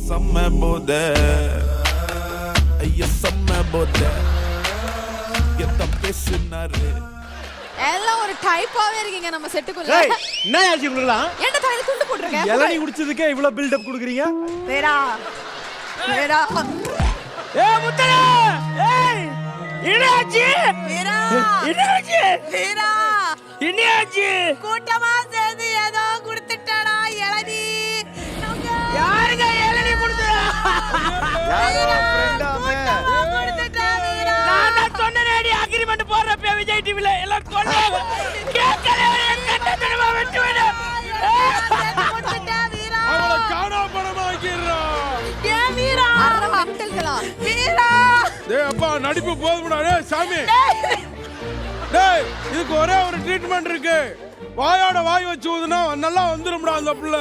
செம்ம போத ஐயா செம்ம போத எத்த பேசுனாரு எல்லாம் ஒரு டைப்பாவே இருக்கீங்க நம்ம செட்டுக்குள்ள. ஏய் என்ன ஆச்சு உங்களுக்கு? என்ன தலையில துண்டு போட்டுருங்க. இளநீ குடிச்சதுக்கே இவ்ளோ பில்ட் அப் குடுக்குறீங்க? வேடா வேடா. ஏய் முத்தரே ஏய் என்னாச்சு? வேடா என்னாச்சு? வேடா என்னாச்சு? கூட்டமா சேர்ந்து ஏதோ குடுத்துட்டாடா இளநீ. யாருங்க இளநீ குடுத்தா? யாரோ ஃப்ரெண்டாமே. குடுத்துட்டா வீரா. நான் தான் சொன்னேனேடி அக்ரிமென்ட் போறப்ப விஜய் டிவில எல்லாம் கொண்டாங்க. கேக்கல கட்டதனமா வெட்டுவேன். குடுத்துட்டா வீரா. அவள காணா பணமா ஆக்கிடுறா. ஏ வீரா. அற மெண்டல்களா. வீரா. டேய் அப்பா நடிப்பு போதும்டா. டேய் சாமி. டேய் இதுக்கு ஒரே ஒரு ட்ரீட்மென்ட் இருக்கு. வாயோட வாய் வச்சு ஊதுனா நல்லா வந்துரும்டா அந்த புள்ள.